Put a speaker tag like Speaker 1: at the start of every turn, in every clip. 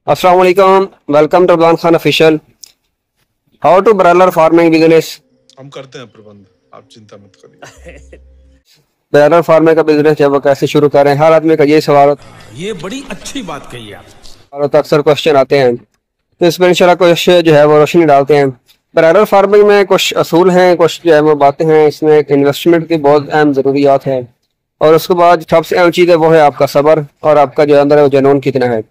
Speaker 1: अस्सलाम वालेकुम, welcome to Ramzan Khan official. How to broiler farming business.
Speaker 2: हम करते हैं प्रबंध, आप चिंता मत करिए।
Speaker 1: ब्रॉयलर फार्मिंग का बिजनेस है वो कैसे शुरू करें, हर आदमी का ये सवाल होता
Speaker 3: ये बड़ी अच्छी बात कही आप।
Speaker 1: है, तो अक्सर क्वेश्चन आते हैं, तो इस पर इंशाल्लाह कुछ जो है वो रोशनी डालते हैं। ब्रॉयलर फार्मिंग में कुछ असूल हैं, कुछ जो है वो बातें हैं। इसमें एक इन्वेस्टमेंट की बहुत अहम ज़रूरियात है, और उसके बाद सबसे अहम चीज़ है वो है आपका सब्र, और आपका जो अंदर है वो जुनून कितना है।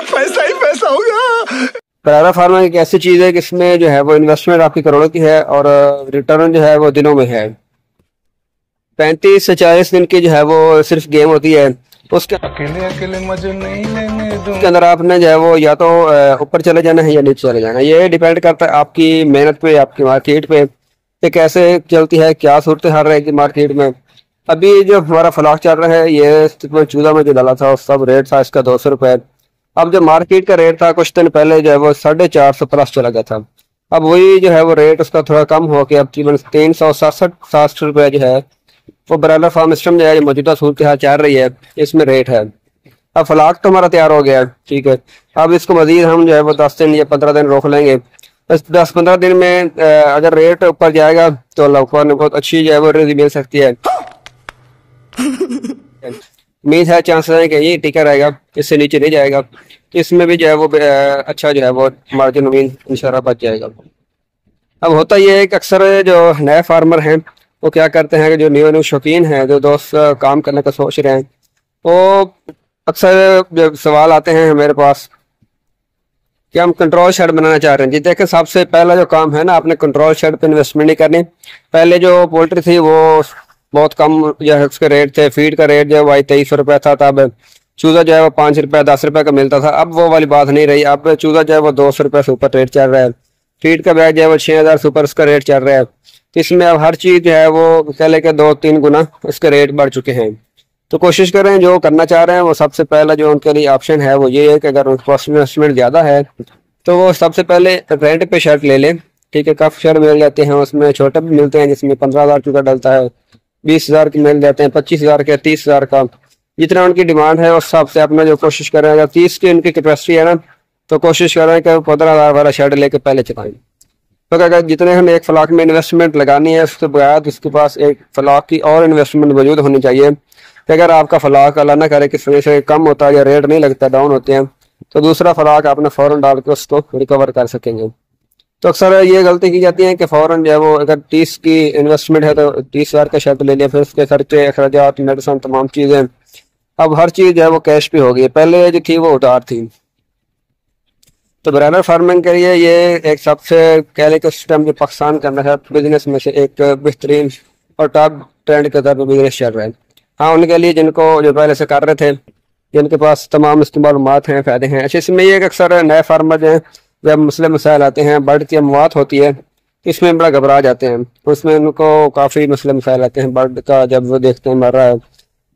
Speaker 2: पैसा ही पैसा होगा।
Speaker 1: ब्रॉयलर फार्मिंग एक ऐसी चीज़ है कि इसमें जो है वो इन्वेस्टमेंट आपकी करोड़ों की है, और रिटर्न जो है वो दिनों में है। 35 से 40 दिन की जो है वो सिर्फ गेम होती है। उसके
Speaker 2: अकेले अकेले मजे नहीं लेने दूं।
Speaker 1: अंदर आपने जो है वो या तो ऊपर चले जाना है या नीचे चले जाना है। ये डिपेंड करता है आपकी मेहनत पे, आपकी मार्केट पे, ये कैसे चलती है, क्या सूरत हाल रहेगी मार्केट में। अभी जो हमारा फ्लाक चल रहा है, ये चूजा में जो डाला था उस सब रेट था इसका 200 रुपये। अब जो मार्केट का रेट था कुछ दिन पहले जो है वो 450 प्लस चला गया था। अब वही जो है वो रेट उसका थोड़ा कम हो के अब तकरीबन 367 रुपये जो है वो ब्रॉयलर फार्म सिस्टम जो है मौजूदा सूरत हाल चल रही है, इसमें रेट है। अब फ्लाक तो हमारा तैयार हो गया है, ठीक है। अब इसको मजीद हम जो है वो 10 दिन या 15 दिन रोक लेंगे। बस 10-15 दिन में अगर रेट ऊपर जाएगा तो अल्लाह ऊपर ने बहुत अच्छी जो है वो रिजल्ट मिल सकती है। उम्मीद है, चांसेस है कि ये टिका रहेगा, इससे नीचे नहीं जाएगा। इसमें भी जो है वो अच्छा जो है वो मार्जिन उम्मीद इंशाल्लाह बच जाएगा। अब होता यह है कि अक्सर जो नए फार्मर हैं वो क्या करते हैं कि जो न्यू न्यू शौकीन हैं, जो दोस्त काम करने का सोच रहे हैं, वो अक्सर जब सवाल आते हैं मेरे पास कि हम कंट्रोल शेड बनाना चाह रहे हैं। जी देखें, सबसे पहला जो काम है ना, आपने कंट्रोल शेड पे इन्वेस्टमेंट नहीं करनी। पहले जो पोल्ट्री थी वो बहुत कम जो है उसके रेट थे। फीड का रेट जो है वही 2300 रुपये था, तब चूजा जो है वो 5 रुपये 10 रुपये का मिलता था। अब वो वाली बात नहीं रही, अब चूजा जो है वो 200 रुपये से ऊपर रेट चल रहा है। फीड का बैग जो है वो 6000 से ऊपर उसका रेट चल रहा है। तो इसमें अब हर चीज़ जो है वो पहले के 2-3 गुना उसके रेट बढ़ चुके हैं। तो कोशिश करें, जो करना चाह रहे हैं वो सबसे पहला जो उनके लिए ऑप्शन है वो ये है कि अगर उनके पास इन्वेस्टमेंट ज़्यादा है तो वो सबसे पहले रेंट पे शर्ट ले लें, ठीक है। काफ़ी शर्ट मिल जाते हैं, उसमें छोटे भी मिलते हैं जिसमें 15,000 चूका डलता है, 20,000 के मिल जाते हैं, 25,000 के, 30,000 का, जितना उनकी डिमांड है उस हिसाब से अपना जो कोशिश करें। अगर 30 की उनकी कैपेसिटी है ना तो कोशिश करें कि 15,000 वाला शर्ट लेके पहले चलाएं। तो अगर जितने हम एक फ्लाक में इन्वेस्टमेंट लगानी है उसके बाद उसके पास एक फ्लाक की और इन्वेस्टमेंट मौजूद होनी चाहिए कि अगर आपका फ्लाक अल्लाह ना करे किस वजह से कम होता है या रेट नहीं लगता, डाउन होते हैं, तो दूसरा फ्लाक आपने फ़ौरन डाल के उसको रिकवर कर सकेंगे। तो अक्सर ये गलती की जाती है कि फ़ौरन जो है वो अगर 30 की इन्वेस्टमेंट है तो 30,000 का शर्ट ले लिया, फिर उसके खर्चे अखराजात मेडिसन तमाम चीज़ें, अब हर चीज़ जो है वो कैश पे हो गई। पहले जो थी वो उधार थी। तो ब्रॉयलर फार्मिंग के लिए ये एक सबसे कह लें सिस्टम जो पाकिस्तान के अंदर है बिजनेस में से एक बेहतरीन और टॉप ट्रेंड के तौर पर बिजनेस चल रहा है। हाँ, उनके लिए जिनको जो पहले से कर रहे थे, जिनके पास तमाम इसकी मालूमात हैं, फ़ायदे हैं। अच्छा, इसमें ये अक्सर नए फार्मर जो हैं जब मसले मसाइल आते हैं, बर्ड की अमवात होती है, इसमें बड़ा घबरा जाते हैं। उसमें उनको काफ़ी मसले मसाइल आते हैं बर्ड का, जब वो देखते हैं मर रहा है।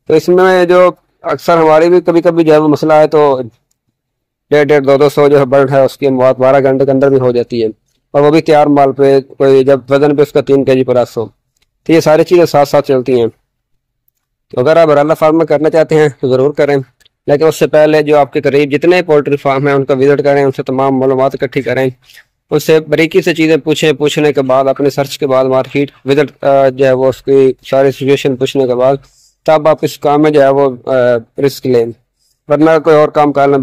Speaker 1: तो इसमें जो अक्सर हमारी भी कभी कभी जो है वो मसला है, तो 150, 200 जो है बर्ड है उसकी मौत 12 घंटे के अंदर भी हो जाती है, और वो भी तैयार माल पे, कोई जब वजन पे उसका 3 kg प्लस हो। तो ये सारी चीज़ें साथ साथ चलती हैं। तो अगर आप ब्रॉयलर फार्म में करना चाहते हैं तो ज़रूर करें, लेकिन उससे पहले जो आपके करीब जितने पोल्ट्री फार्म हैं उनका विजिट करें, उनसे तमाम मालूमात इकट्ठी करें, उससे बारीकी से चीज़ें पूछें। पूछने के बाद अपने सर्च के बाद मार्केट विजिट जो है वो उसकी सारी सिचुएशन पूछने के बाद तब आप इस काम में जो है वो रिस्क लें, वरना कोई और काम करना